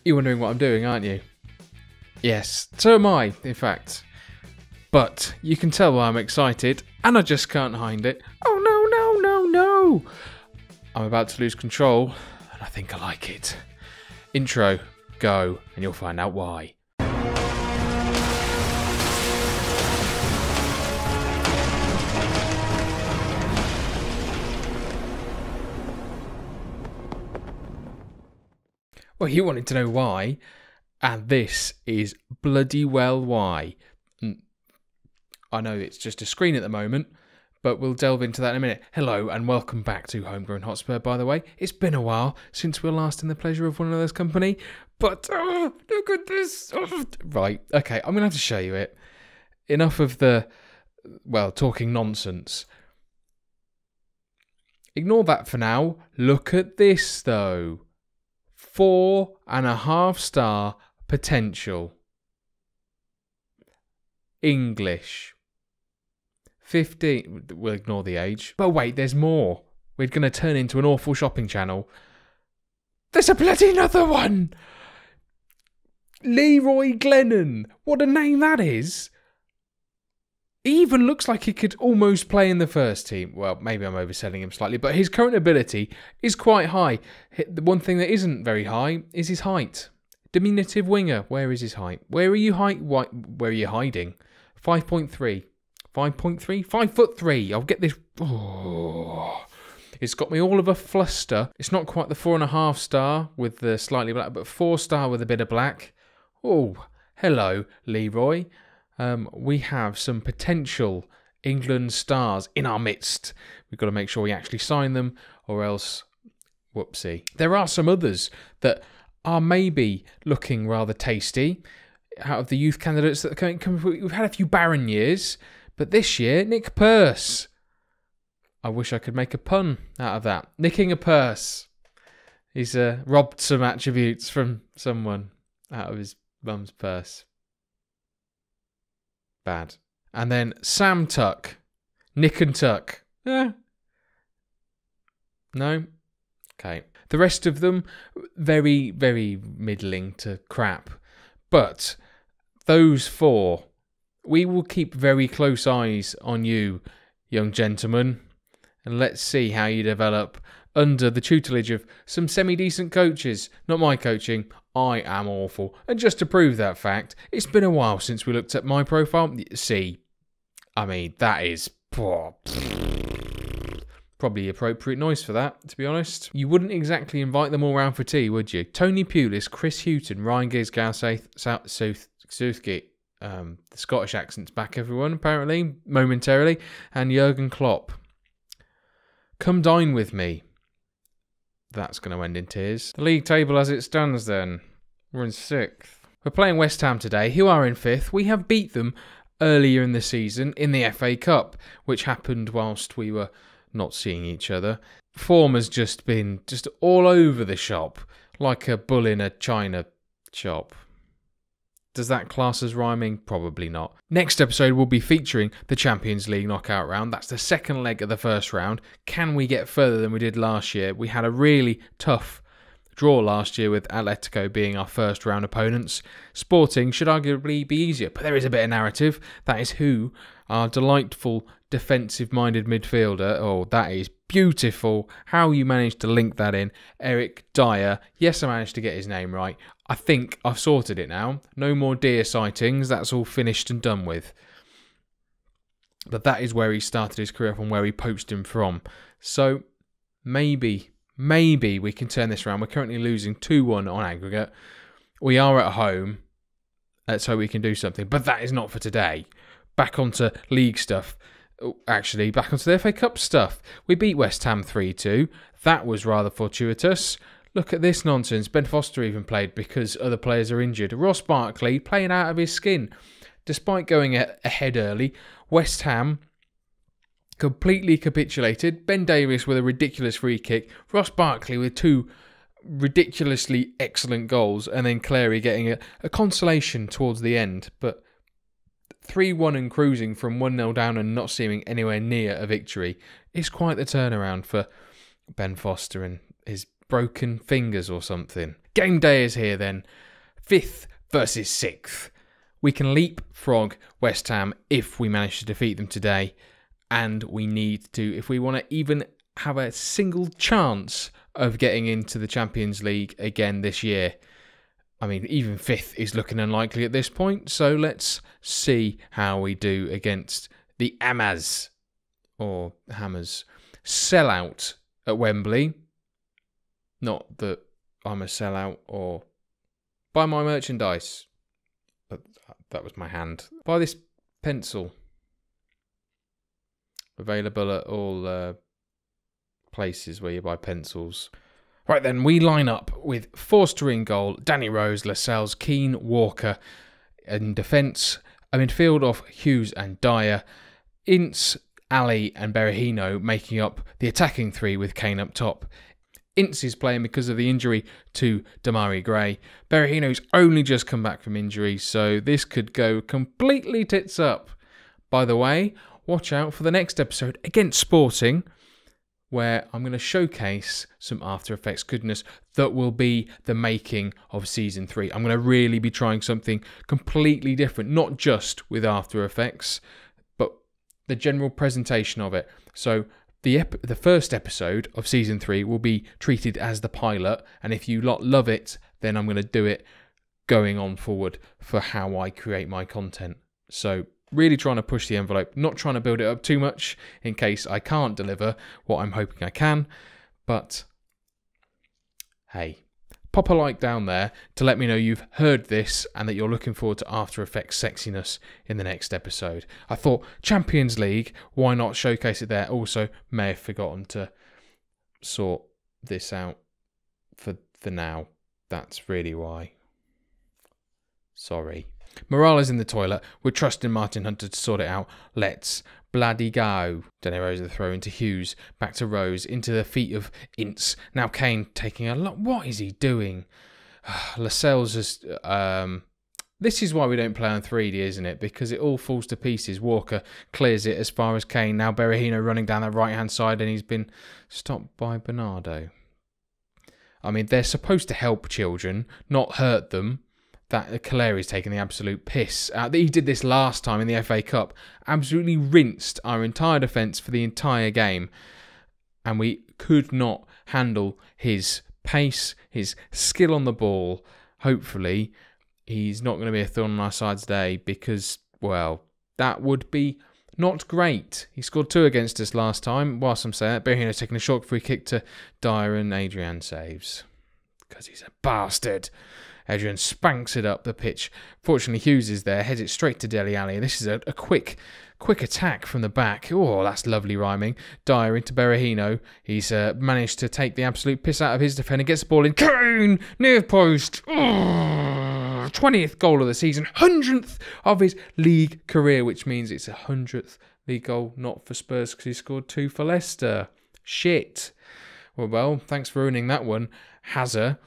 You're wondering what I'm doing, aren't you? Yes, so am I, in fact. But you can tell why I'm excited, and I just can't hide it. Oh no. I'm about to lose control, and I think I like it. Intro, go, and you'll find out why. Well, you wanted to know why, and this is bloody well why. I know it's just a screen at the moment, but we'll delve into that in a minute. Hello, and welcome back to Homegrown Hotspur, by the way. It's been a while since we were last in the pleasure of one another's company, but look at this. Right, okay, I'm going to have to show you it. Enough of the, talking nonsense. Ignore that for now. Look at this, though. 4.5 star potential. English. 15. We'll ignore the age. But wait, there's more. We're going to turn into an awful shopping channel. There's a bloody another one! Leroy Glennon. What a name that is. He even looks like he could almost play in the first team. Well, maybe I'm overselling him slightly, but his current ability is quite high. The one thing that isn't very high is his height. Diminutive winger. Where is his height? Where are you hiding? 5.3. 5.3? 5'3". I'll get this. Oh. It's got me all of a fluster. It's not quite the 4.5 star with the slightly black, but 4 star with a bit of black. Oh, hello, Leroy. We have some potential England stars in our midst. We've got to make sure we actually sign them, or else, whoopsie. There are some others that are maybe looking rather tasty out of the youth candidates that are coming. We've had a few barren years, but this year, Nick Purse. I wish I could make a pun out of that. Nicking a purse. He's robbed some attributes from someone out of his mum's purse. Bad. And then Sam Tuck. Nick and Tuck. No? Okay. The rest of them, very, very middling to crap. But those 4, we will keep very close eyes on you, young gentlemen. And let's see how you develop under the tutelage of some semi-decent coaches. Not my coaching. I am awful. And just to prove that fact, it's been a while since we looked at my profile. See, I mean, that is probably appropriate noise for that, to be honest. You wouldn't exactly invite them all round for tea, would you? Tony Pulis, Chris Hughton, Ryan Giggs, Southgate. The Scottish accent's back, everyone, apparently, momentarily. And Jurgen Klopp. Come dine with me. That's going to end in tears. The league table as it stands then. We're in 6th. We're playing West Ham today, who are in 5th. We have beat them earlier in the season in the FA Cup, which happened whilst we were not seeing each other. Form has just been all over the shop, like a bull in a china shop. Does that class as rhyming? Probably not. Next episode will be featuring the Champions League knockout round. That's the second leg of the first round. Can we get further than we did last year? We had a really tough draw last year with Atletico being our first round opponents. Sporting should arguably be easier, but there is a bit of narrative. That is who our delightful defensive-minded midfielder. Oh, that is beautiful. How you managed to link that in. Eric Dyer. Yes, I managed to get his name right. I think I've sorted it now. No more deer sightings. That's all finished and done with. But that is where he started his career from, where he poached him from. So maybe we can turn this around. We're currently losing 2-1 on aggregate. We are at home. Let's hope we can do something. But that is not for today. Back onto league stuff. Actually, back onto the FA Cup stuff. We beat West Ham 3-2. That was rather fortuitous. Look at this nonsense. Ben Foster even played because other players are injured. Ross Barkley playing out of his skin. Despite going ahead early, West Ham completely capitulated. Ben Davies with a ridiculous free kick. Ross Barkley with 2 ridiculously excellent goals. And then Clary getting a consolation towards the end. But 3-1 and cruising from 1-0 down and not seeming anywhere near a victory is quite the turnaround for Ben Foster and his broken fingers or something. Game day is here then. 5th versus 6th. We can leapfrog West Ham if we manage to defeat them today. And we need to, if we want to even have a single chance of getting into the Champions League again this year. I mean, even 5th is looking unlikely at this point. So let's see how we do against the Hammers. Or Hammers. Sellout at Wembley. Not that I'm a sellout or buy my merchandise. That was my hand. Buy this pencil. Available at all places where you buy pencils. Right then, we line up with Forster in goal, Danny Rose, Lascelles, Keane, Walker. In defence, a midfield of Hughes and Dyer. Ince, Ali and Berahino making up the attacking three with Kane up top. Ince is playing because of the injury to Damari Gray. Berahino's only just come back from injury, so this could go completely tits up. By the way, watch out for the next episode against Sporting, where I'm going to showcase some After Effects goodness that will be the making of Season 3. I'm going to really be trying something completely different, not just with After Effects, but the general presentation of it. So the first episode of Season 3 will be treated as the pilot, and if you lot love it, then I'm going to do it going on forward for how I create my content. So really trying to push the envelope, not trying to build it up too much in case I can't deliver what I'm hoping I can. But hey, pop a like down there to let me know you've heard this and that you're looking forward to After Effects sexiness in the next episode. I thought Champions League, why not showcase it there? Also, may have forgotten to sort this out for now. That's really why. Sorry. Morale is in the toilet. We're trusting Martin Hunter to sort it out. Let's bloody go. Danny Rose the throw into Hughes. Back to Rose. Into the feet of Ince. Now Kane taking a lot. What is he doing? Lascelles just... this is why we don't play on 3D, isn't it? Because it all falls to pieces. Walker clears it as far as Kane. Now Berahino running down that right-hand side and he's been stopped by Bernardo. I mean, they're supposed to help children, not hurt them. That Caleri's taking the absolute piss. He did this last time in the FA Cup. Absolutely rinsed our entire defence for the entire game. And we could not handle his pace, his skill on the ball. Hopefully, he's not going to be a thorn on our side today because, well, that would be not great. He scored 2 against us last time. Whilst I'm saying that, Berahino's taking a short free kick to Dyer and Adrian saves. Because he's a bastard. Adrian spanks it up the pitch. Fortunately, Hughes is there, heads it straight to Dele Alli. This is a quick attack from the back. Oh, that's lovely rhyming. Dyer into Berahino. He's managed to take the absolute piss out of his defender. Gets the ball in. Kane! Near post. Oh, 20th goal of the season. 100th of his league career, which means it's a 100th league goal, not for Spurs because he scored 2 for Leicester. Shit. Well, thanks for ruining that one. Hazard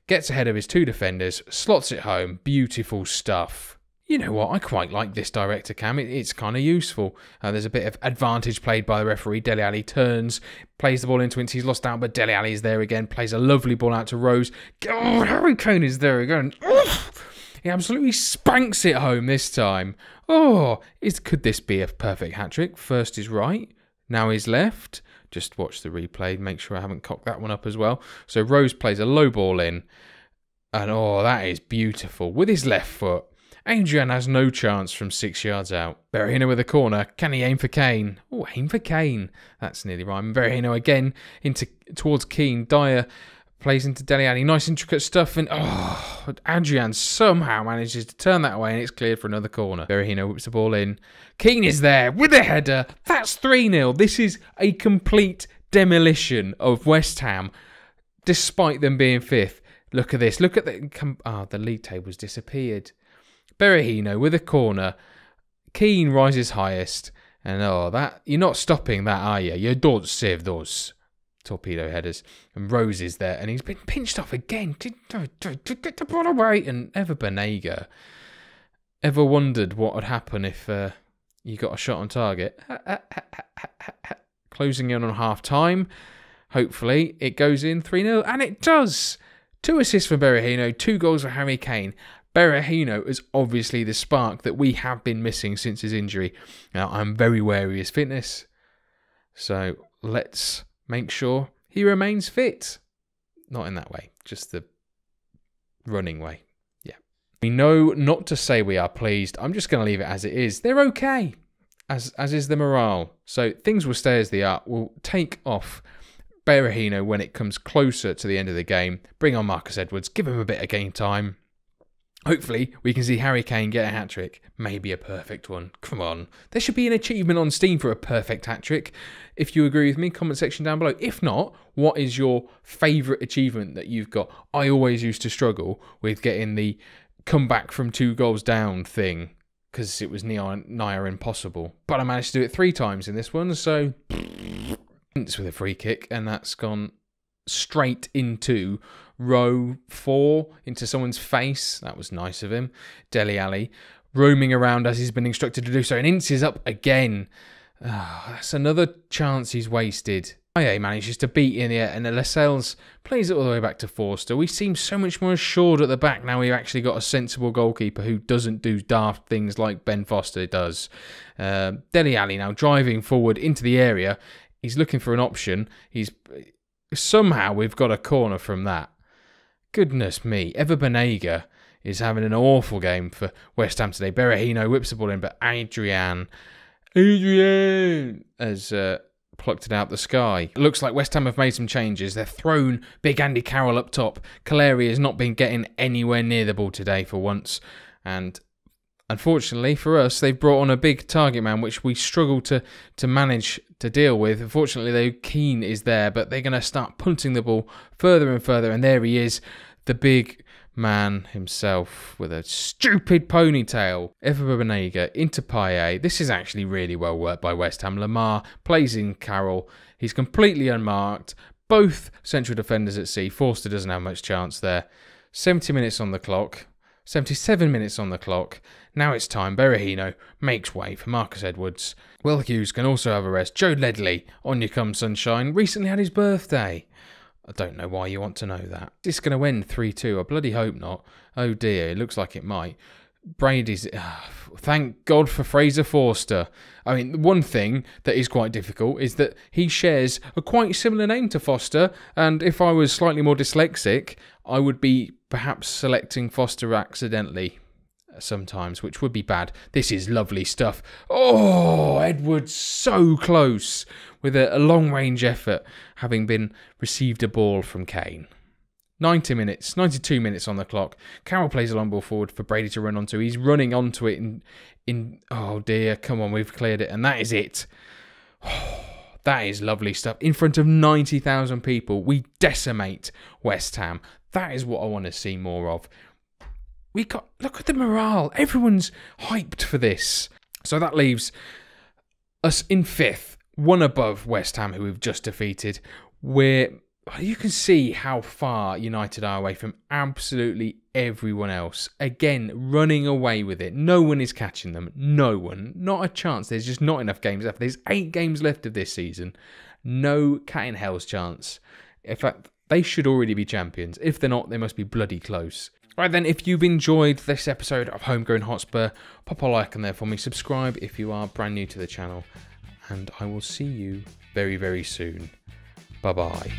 gets ahead of his 2 defenders, slots it home. Beautiful stuff. You know what? I quite like this director cam. It's kind of useful. There's a bit of advantage played by the referee. Dele Alli turns, plays the ball into Ince. He's lost out, but Dele Alli is there again. Plays a lovely ball out to Rose. Oh, Harry Kane is there again. Oof! He absolutely spanks it home this time. Oh, could this be a perfect hat-trick? First is right. Now he's left. Just watch the replay, make sure I haven't cocked that one up as well. So Rose plays a low ball in. And oh, that is beautiful. With his left foot. Adrian has no chance from 6 yards out. Berahino with a corner. Can he aim for Kane? Oh, aim for Kane. That's nearly right. Berahino again towards Keane. Dyer plays into Dele Alli. Nice intricate stuff. And oh, Adrian somehow manages to turn that away and it's cleared for another corner. Berahino whips the ball in. Keane is there with a header. That's 3-0. This is a complete demolition of West Ham, despite them being 5th. Look at this. Look at the league table's disappeared. Berahino with a corner. Keane rises highest. And oh, that you're not stopping that, are you? You don't save those torpedo headers. And Rose is there. And he's been pinched off again. Get the ball away. And Ever Banega. Ever wondered what would happen if you got a shot on target? Closing in on half time. Hopefully it goes in 3-0. And it does. 2 assists for Berahino, 2 goals for Harry Kane. Berahino is obviously the spark that we have been missing since his injury. Now, I'm very wary of his fitness, so let's make sure he remains fit. Not in that way, just the running way. Yeah. We know not to say we are pleased. I'm just going to leave it as it is. They're okay, as is the morale. So things will stay as they are. We'll take off Berahino when it comes closer to the end of the game. Bring on Marcus Edwards. Give him a bit of game time. Hopefully, we can see Harry Kane get a hat-trick. Maybe a perfect one. Come on. There should be an achievement on Steam for a perfect hat-trick. If you agree with me, comment section down below. If not, what is your favourite achievement that you've got? I always used to struggle with getting the comeback from 2 goals down thing, because it was nigh impossible. But I managed to do it 3 times in this one, so it's with a free kick, and that's gone straight into row 4, into someone's face. That was nice of him. Dele Alli roaming around as he's been instructed to do so, and Ince is up again. That's another chance he's wasted. Payet manages to beat in here, and Lascelles plays it all the way back to Forster. We seem so much more assured at the back now. We've actually got a sensible goalkeeper who doesn't do daft things like Ben Foster does. Dele Alli now driving forward into the area. He's looking for an option. Somehow we've got a corner from that. Goodness me. Eva Banega is having an awful game for West Ham today. Berahino whips the ball in, but Adrian has plucked it out the sky. It looks like West Ham have made some changes. They've thrown Big Andy Carroll up top. Caleri has not been getting anywhere near the ball today for once. And unfortunately for us, they've brought on a big target man, which we struggle to manage to deal with. Unfortunately, though, Keane is there, but they're going to start punting the ball further and further. And there he is, the big man himself with a stupid ponytail. Eva Banega into Payet. This is actually really well worked by West Ham. Lamar plays in Carroll. He's completely unmarked. Both central defenders at sea. Forster doesn't have much chance there. 70 minutes on the clock. 77 minutes on the clock. Now it's time. Berahino makes way for Marcus Edwards. Will Hughes can also have a rest. Joe Ledley, on you come sunshine, recently had his birthday. I don't know why you want to know that. Is this going to end 3-2? I bloody hope not. Oh dear, it looks like it might. Brady's... thank God for Fraser Forster. I mean, one thing that is quite difficult is that he shares a quite similar name to Foster, and if I was slightly more dyslexic, I would be perhaps selecting Foster accidentally sometimes, which would be bad. This is lovely stuff. Oh, Edwards so close with a long-range effort, having been received a ball from Kane. 92 minutes on the clock. Carroll plays a long ball forward for Brady to run onto. He's running onto it in oh dear, come on, we've cleared it, and that is it. Oh, that is lovely stuff. In front of 90,000 people, we decimate West Ham. That is what I want to see more of. Look at the morale. Everyone's hyped for this. So that leaves us in 5th, one above West Ham, who we've just defeated. You can see how far United are away from absolutely everyone else. Again, running away with it. No one is catching them. No one. Not a chance. There's just not enough games left. There's 8 games left of this season. No cat in hell's chance. In fact, they should already be champions. If they're not, they must be bloody close. Right then, if you've enjoyed this episode of Homegrown Hotspur, pop a like on there for me. Subscribe if you are brand new to the channel. And I will see you very, very soon. Bye-bye.